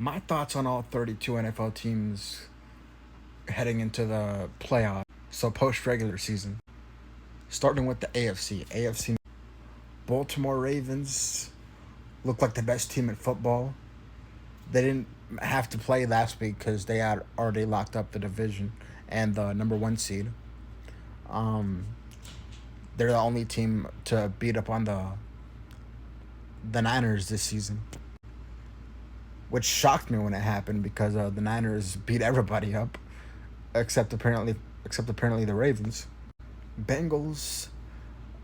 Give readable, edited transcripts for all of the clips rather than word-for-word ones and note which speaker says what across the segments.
Speaker 1: My thoughts on all 32 NFL teams heading into the playoff, so post regular season. Starting with the AFC. AFC, Baltimore Ravens look like the best team in football. They didn't have to play last week because they had already locked up the division and the number one seed. Um, they're the only team to beat up on the Niners this season, which shocked me when it happened because the Niners beat everybody up except apparently the Ravens. Bengals,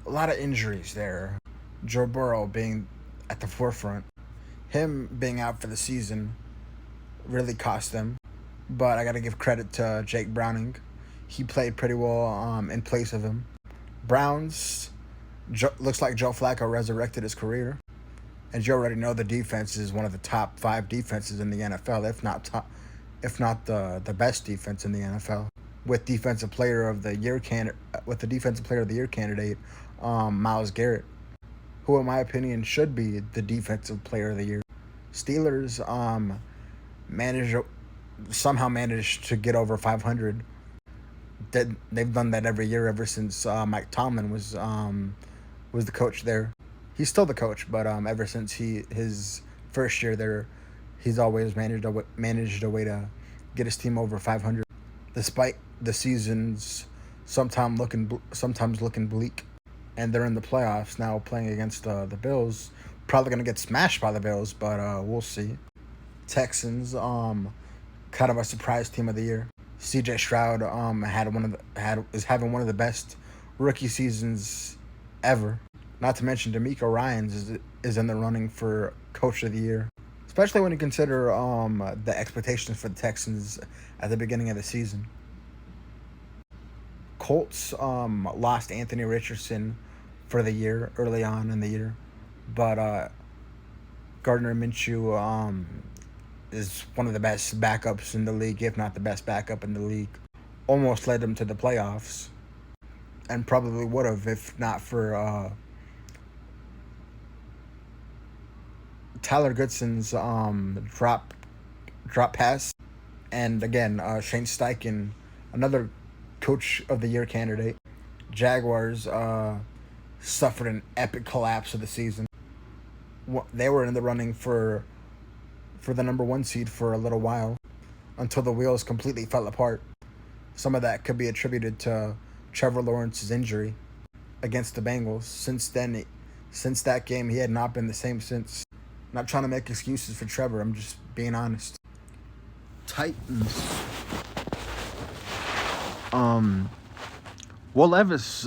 Speaker 1: a lot of injuries there. Joe Burrow being at the forefront, him being out for the season really cost them. But I got to give credit to Jake Browning. He played pretty well in place of him. Browns, looks like Joe Flacco resurrected his career. And you already know the defense is one of the top five defenses in the NFL, if not the best defense in the NFL. With the defensive player of the year candidate, Myles Garrett, who in my opinion should be the defensive player of the year. Steelers managed somehow managed to get over 500. They've done that every year ever since Mike Tomlin was the coach there. He's still the coach, but ever since his first year there, he's always managed a way to get his team over 500, despite the seasons sometimes looking bleak. And they're in the playoffs now, playing against the Bills. Probably gonna get smashed by the Bills, but we'll see. Texans, kind of a surprise team of the year. C.J. Stroud is having one of the best rookie seasons ever. Not to mention D'Amico Ryans is in the running for Coach of the Year, especially when you consider the expectations for the Texans at the beginning of the season. Colts lost Anthony Richardson for the year early on in the year, but Gardner Minshew is one of the best backups in the league, if not the best backup in the league. Almost led them to the playoffs, and probably would have if not for Tyler Goodson's drop pass, and again Shane Steichen, another Coach of the Year candidate. Jaguars suffered an epic collapse of the season. They were in the running for the number one seed for a little while until the wheels completely fell apart. Some of that could be attributed to Trevor Lawrence's injury against the Bengals. Since that game, he had not been the same since. Not trying to make excuses for Trevor, I'm just being honest. Titans. Will Levis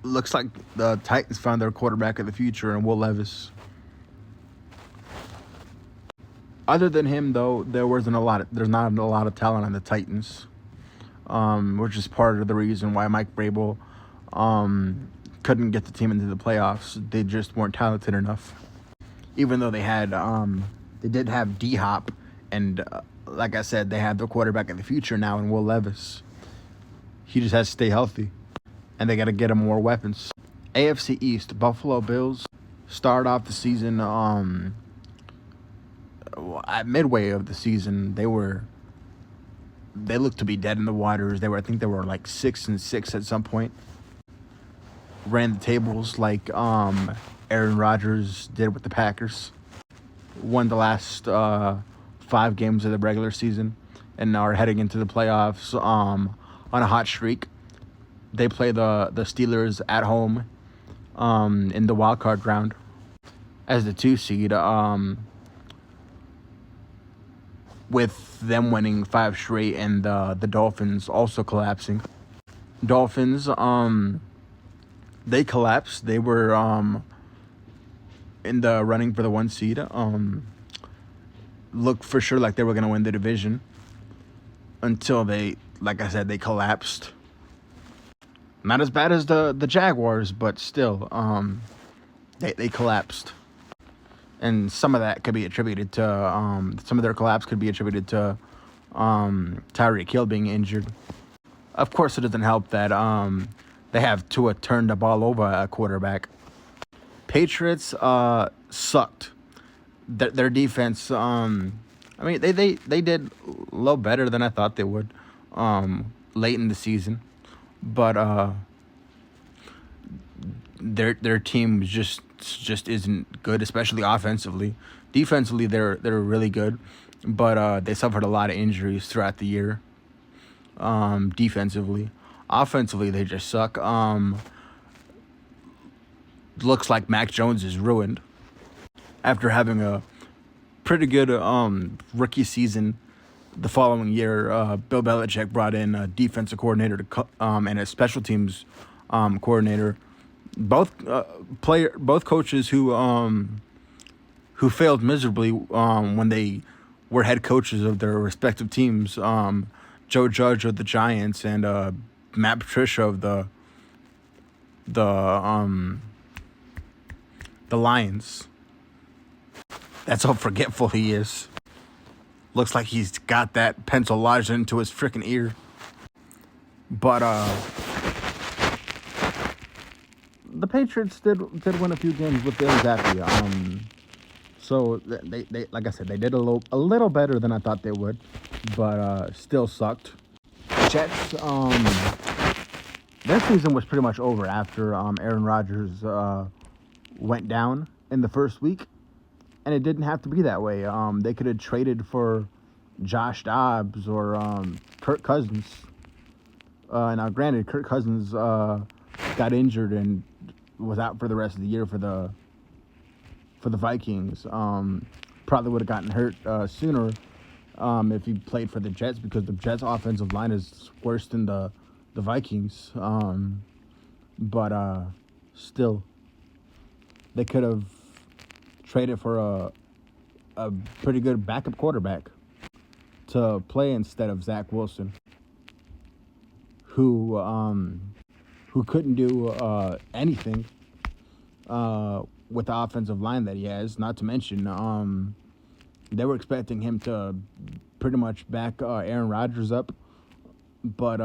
Speaker 1: looks like the Titans found their quarterback of the future in Will Levis. Other than him, though, there's not a lot of talent on the Titans, which is part of the reason why Mike Vrabel couldn't get the team into the playoffs. They just weren't talented enough. Even though they did have D-Hop, and like I said, they have their quarterback of the future now in Will Levis. He just has to stay healthy, and they got to get him more weapons. AFC East, Buffalo Bills started off the season at midway of the season. They looked to be dead in the waters. I think they were like 6-6 at some point. Ran the tables like Aaron Rodgers did with the Packers. Won the last 5 games of the regular season, and are heading into the playoffs on a hot streak. They play the Steelers at home in the wild card round as the 2 seed, with them winning 5 straight and the Dolphins also collapsing. Dolphins, they collapsed. They were in the running for the 1 seed. Looked for sure like they were going to win the division until they, like I said, they collapsed. Not as bad as the Jaguars, but still, they collapsed. And some of that could be attributed to, some of their collapse could be attributed to Tyreek Hill being injured. Of course, it doesn't help that they have Tua turn the ball over at quarterback. Patriots sucked. Their defense I mean, they did a little better than I thought they would, late in the season, but their team just isn't good, especially offensively. Defensively, they're really good, but they suffered a lot of injuries throughout the year. Defensively, offensively, they just suck. Looks like Mac Jones is ruined after having a pretty good rookie season. The following year, Bill Belichick brought in a defensive coordinator and a special teams coordinator. Both coaches who failed miserably when they were head coaches of their respective teams. Joe Judge of the Giants and Matt Patricia of the Lions. That's how forgetful he is. Looks like he's got that pencil lodged into his freaking ear. But the Patriots did win a few games with Bailey Zappi. So they like I said, they did a little better than I thought they would, but still sucked. Jets, their season was pretty much over after Aaron Rodgers went down in the first week. And it didn't have to be that way. They could have traded for Josh Dobbs or Kirk Cousins. Now, granted, Kirk Cousins got injured and was out for the rest of the year for the Vikings. Probably would have gotten hurt sooner if he played for the Jets, because the Jets' offensive line is worse than the Vikings. But still, they could have traded for a pretty good backup quarterback to play instead of Zach Wilson, who couldn't do anything with the offensive line that he has. Not to mention, they were expecting him to pretty much back Aaron Rodgers up, but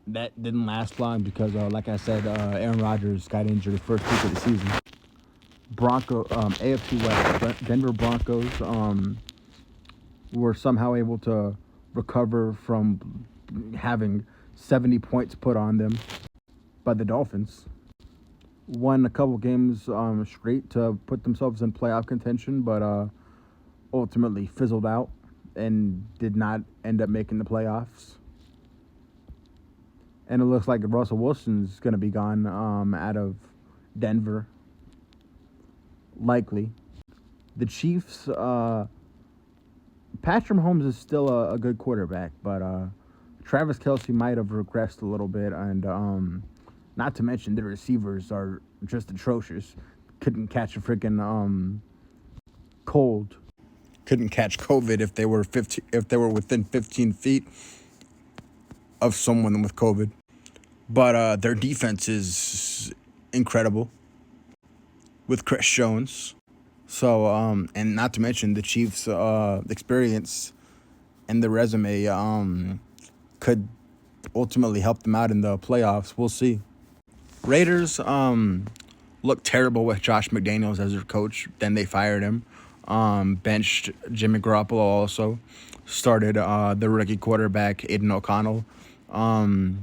Speaker 1: that didn't last long because, like I said, Aaron Rodgers got injured the first week of the season. AFC West, Denver Broncos were somehow able to recover from having 70 points put on them by the Dolphins. Won a couple games straight to put themselves in playoff contention, but ultimately fizzled out and did not end up making the playoffs. And it looks like Russell Wilson's going to be gone out of Denver. Likely. The Chiefs, Patrick Mahomes is still a good quarterback, but Travis Kelce might have regressed a little bit, and not to mention the receivers are just atrocious. Couldn't catch a freaking cold. Couldn't catch COVID if they were within 15 feet of someone with COVID. But their defense is incredible with Chris Jones. So, and not to mention the Chiefs' experience and the resume could ultimately help them out in the playoffs. We'll see. Raiders looked terrible with Josh McDaniels as their coach. Then they fired him. Benched Jimmy Garoppolo also. Started the rookie quarterback, Aiden O'Connell. And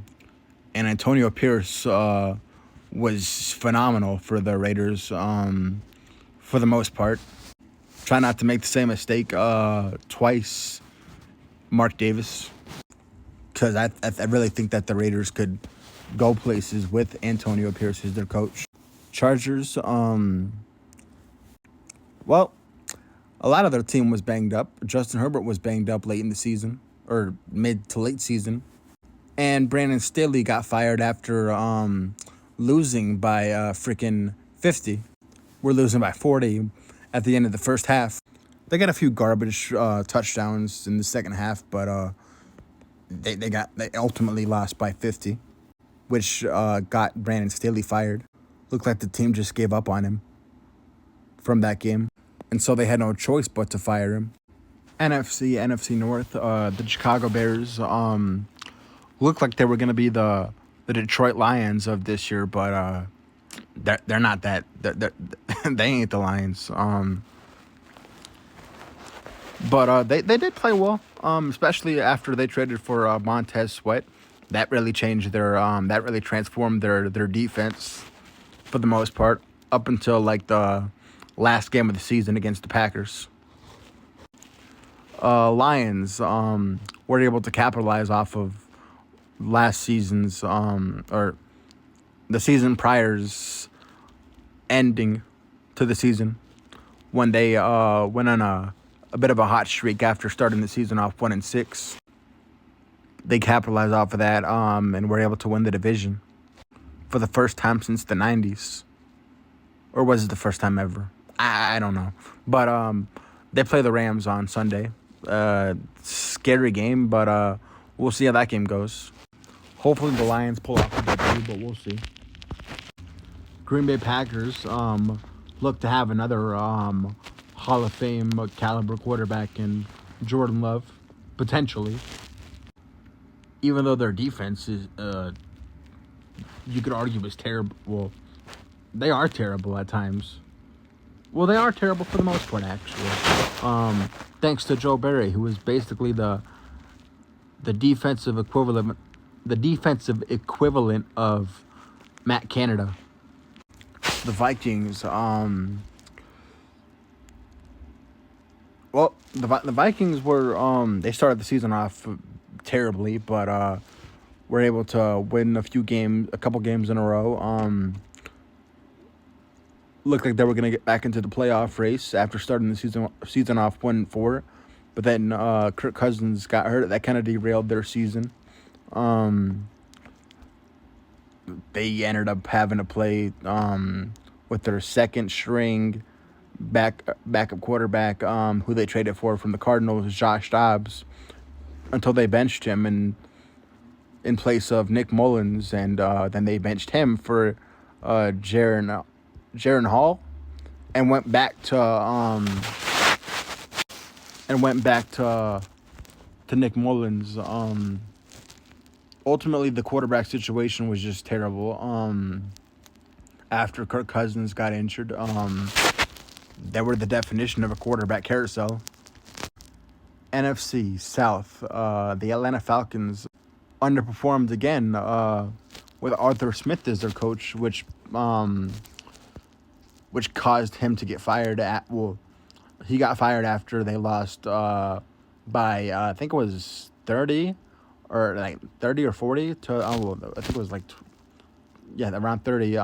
Speaker 1: Antonio Pierce was phenomenal for the Raiders for the most part. Try not to make the same mistake twice, Mark Davis, because I really think that the Raiders could go places with Antonio Pierce as their coach. Chargers, well, a lot of their team was banged up. Justin Herbert was banged up late in the season, or mid to late season. And Brandon Staley got fired after losing by freaking 50. We're losing by 40 at the end of the first half. They got a few garbage touchdowns in the second half, but they ultimately lost by 50, which got Brandon Staley fired. Looked like the team just gave up on him from that game, and so they had no choice but to fire him. NFC North, the Chicago Bears looked like they were going to be the Detroit Lions of this year, but they're not that. They ain't the Lions. But they did play well, especially after they traded for Montez Sweat. That really changed that really transformed their defense for the most part up until like the last game of the season against the Packers. Lions were able to capitalize off of last season's or the season prior's ending to the season when they went on a bit of a hot streak after starting the season off 1-6. They capitalized off of that and were able to win the division for the first time since the 90s. Or was it the first time ever? I don't know. But they play the Rams on Sunday. Scary game, but we'll see how that game goes. Hopefully the Lions pull off the W, but we'll see. Green Bay Packers look to have another Hall of Fame caliber quarterback in Jordan Love, potentially. Even though their defense is, you could argue, is terrible. Well, they are terrible at times. Well, they are terrible for the most part, actually. Thanks to Joe Barry, who is basically the defensive equivalent, of Matt Canada. The Vikings. Well, the Vikings were they started the season off terribly, but were able to win a couple games in a row. Looked like they were gonna get back into the playoff race after starting the season off 1-4, but then Kirk Cousins got hurt. That kind of derailed their season. They ended up having to play with their second string backup quarterback, who they traded for from the Cardinals, Josh Dobbs, until they benched him in place of Nick Mullins, and then they benched him for Jaron Hall, and went back to Nick Mullins. Ultimately, the quarterback situation was just terrible. After Kirk Cousins got injured, they were the definition of a quarterback carousel. NFC South, the Atlanta Falcons underperformed again with Arthur Smith as their coach, which caused him to get fired. He got fired after they lost by I think it was 30 or 40 to I think it was around 30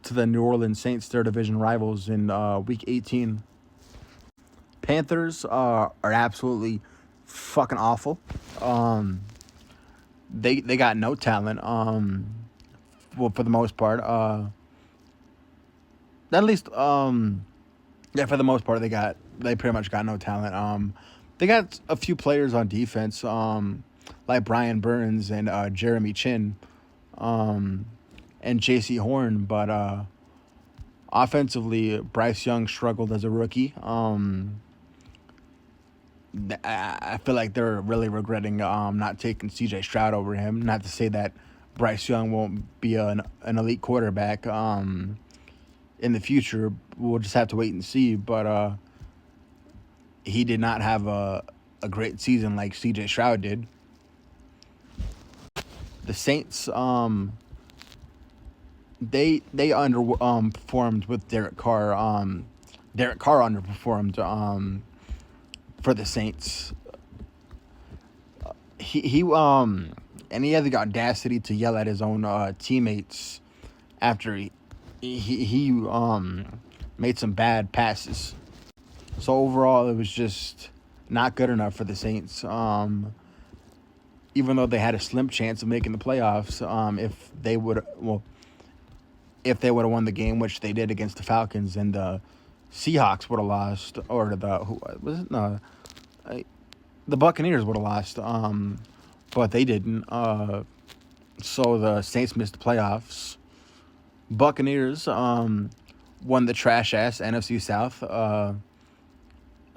Speaker 1: to the New Orleans Saints, their division rivals, in week 18. Panthers are absolutely fucking awful. They got no talent. Well, for the most part, at least for the most part, they pretty much got no talent. They got a few players on defense, like Brian Burns and Jeremy Chin, and J.C. Horn, but offensively, Bryce Young struggled as a rookie. I feel like they're really regretting not taking C.J. Stroud over him. Not to say that Bryce Young won't be an elite quarterback in the future. We'll just have to wait and see. But he did not have a great season like C.J. Stroud did. The Saints, they underperformed with Derek Carr. Derek Carr underperformed for the Saints. He had the audacity to yell at his own teammates after he made some bad passes. So overall, it was just not good enough for the Saints. Even though they had a slim chance of making the playoffs, if they would have won the game, which they did against the Falcons, and the Seahawks would have lost, or the Buccaneers would have lost, but they didn't. So the Saints missed the playoffs. Buccaneers won the trash ass NFC South. I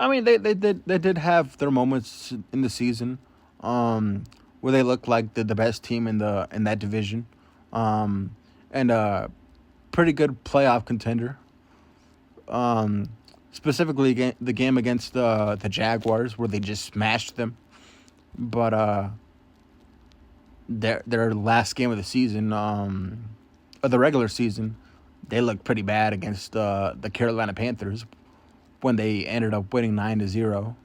Speaker 1: mean, they did have their moments in the season, where they looked like the best team in that division, and a pretty good playoff contender. specifically the game against the Jaguars where they just smashed them. But their last game of the season, of the regular season, they looked pretty bad against the Carolina Panthers when they ended up winning 9-0.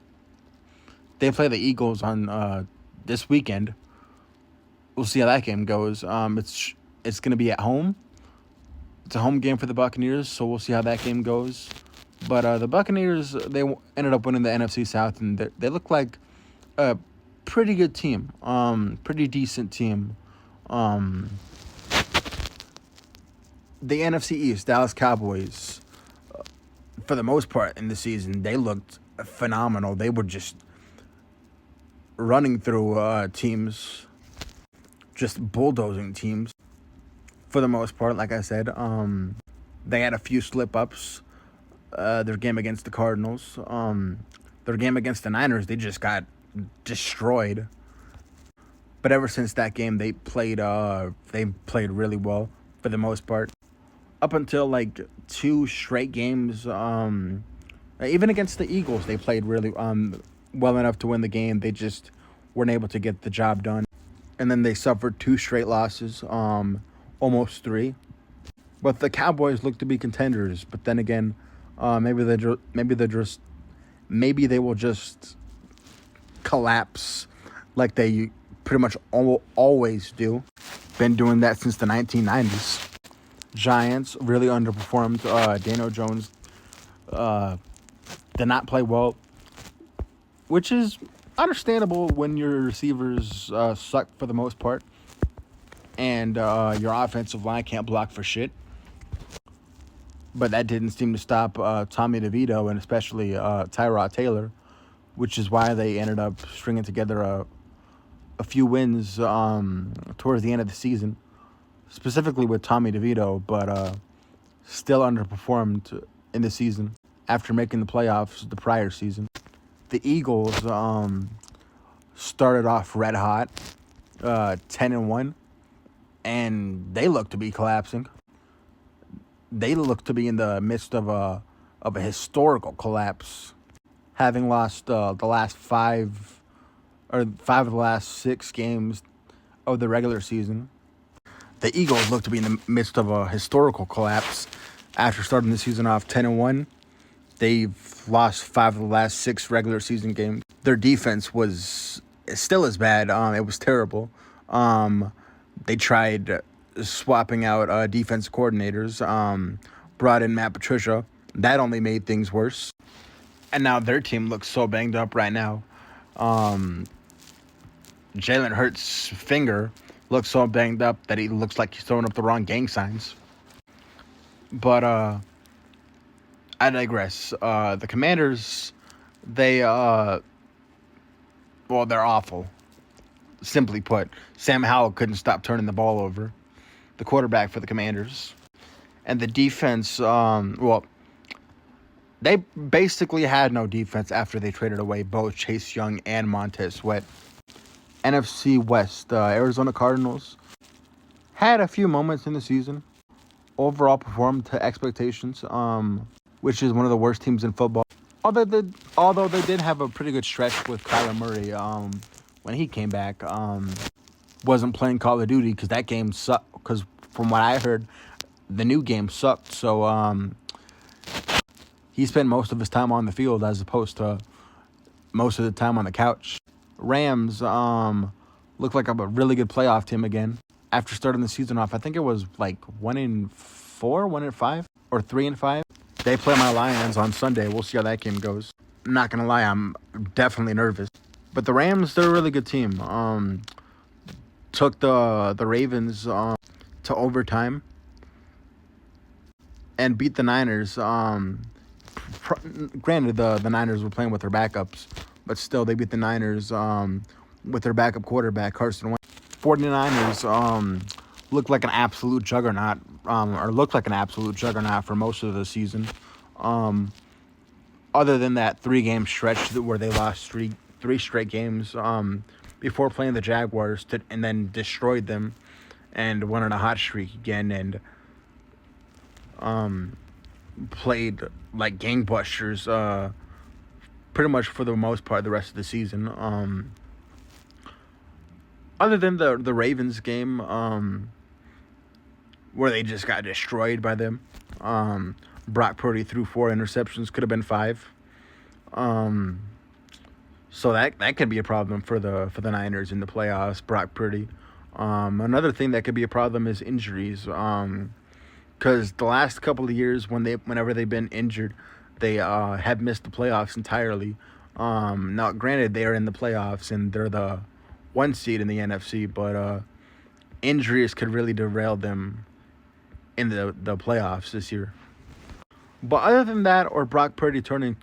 Speaker 1: They play the Eagles on this weekend. We'll see how that game goes. It's going to be at home. It's a home game for the Buccaneers, so we'll see how that game goes. But the Buccaneers, they ended up winning the NFC South, and they look like a pretty good team, pretty decent team. The NFC East, Dallas Cowboys, for the most part in the season, they looked phenomenal. They were just running through teams, just bulldozing teams. For the most part, like I said, they had a few slip-ups. Their game against the Cardinals, their game against the Niners, they just got destroyed. But ever since that game, they played really well for the most part. Up until like 2 straight games, even against the Eagles, they played really well enough to win the game. They just weren't able to get the job done. And then they suffered 2 straight losses, almost 3. But the Cowboys look to be contenders. But then again, maybe they will just collapse like they pretty much always do. Been doing that since the 1990s. Giants really underperformed. Daniel Jones did not play well, which is understandable when your receivers suck for the most part, and your offensive line can't block for shit. But that didn't seem to stop Tommy DeVito and especially Tyrod Taylor, which is why they ended up stringing together a few wins towards the end of the season, specifically with Tommy DeVito, but still underperformed in the season after making the playoffs the prior season. The Eagles started off red hot, 10-1, and they look to be collapsing. They look to be in the midst of a historical collapse, having lost the last 5 of the last 6 games of the regular season. The Eagles look to be in the midst of a historical collapse after starting the season off 10-1. They've lost 5 of the last 6 regular season games. Their defense was still as bad. It was terrible. They tried swapping out defense coordinators, brought in Matt Patricia. That only made things worse. And now their team looks so banged up right now. Jalen Hurts' finger looks so banged up that he looks like he's throwing up the wrong gang signs. But I digress. The Commanders, they're awful. Simply put, Sam Howell couldn't stop turning the ball over, the quarterback for the Commanders. And the defense, they basically had no defense after they traded away both Chase Young and Montez Sweat. NFC West, Arizona Cardinals had a few moments in the season. Overall performed to expectations, which is one of the worst teams in football. Although they did have a pretty good stretch with Kyler Murray when he came back. Wasn't playing Call of Duty because that game sucked. Because from what I heard, the new game sucked. So he spent most of his time on the field as opposed to most of the time on the couch. Rams looked like a really good playoff team again. After starting the season off, I think it was like 1-4, 1-5, or 3-5. They play my Lions on Sunday. We'll see how that game goes. I'm not gonna lie, I'm definitely nervous. But the Rams, they're a really good team. Took the Ravens to overtime and beat the Niners. Granted, the Niners were playing with their backups, but still they beat the Niners with their backup quarterback, Carson Wentz. 49ers looked like an absolute juggernaut, for most of the season. Other than that 3-game stretch where they lost three straight games before playing the Jaguars and then destroyed them and went on a hot streak again. And played like gangbusters pretty much for the most part the rest of the season. Other than the Ravens game, where they just got destroyed by them. Brock Purdy threw 4 interceptions, could have been 5. So that could be a problem for the Niners in the playoffs. Brock Purdy. Another thing that could be a problem is injuries. Because the last couple of years, whenever they've been injured, they have missed the playoffs entirely. Now, granted, they are in the playoffs and they're the 1 seed in the NFC, but injuries could really derail them in the playoffs this year. But other than that, or Brock Purdy turning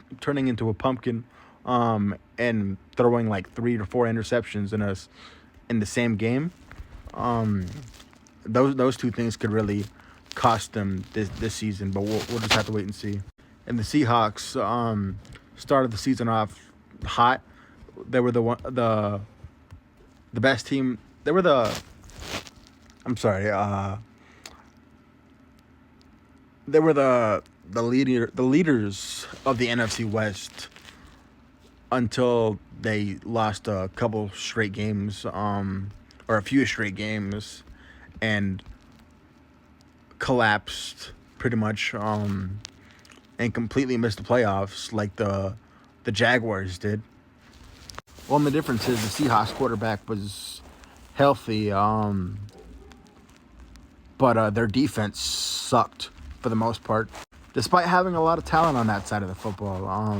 Speaker 1: into a pumpkin, and throwing like 3 to 4 interceptions in the same game, those 2 things could really cost them this season. But we'll just have to wait and see. And the Seahawks started the season off hot. They were the best team. They were they were the leaders of the NFC West until they lost a couple straight games, or a few straight games, and collapsed pretty much, and completely missed the playoffs like the Jaguars did. Well, and the difference is the Seahawks quarterback was healthy, but their defense sucked for the most part. Despite having a lot of talent on that side of the football,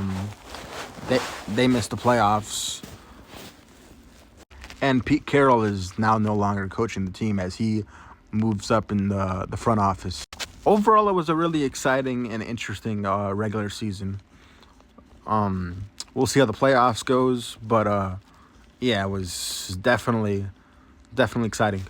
Speaker 1: they missed the playoffs. And Pete Carroll is now no longer coaching the team as he moves up in the front office. Overall, it was a really exciting and interesting regular season. We'll see how the playoffs goes, but yeah, it was definitely exciting.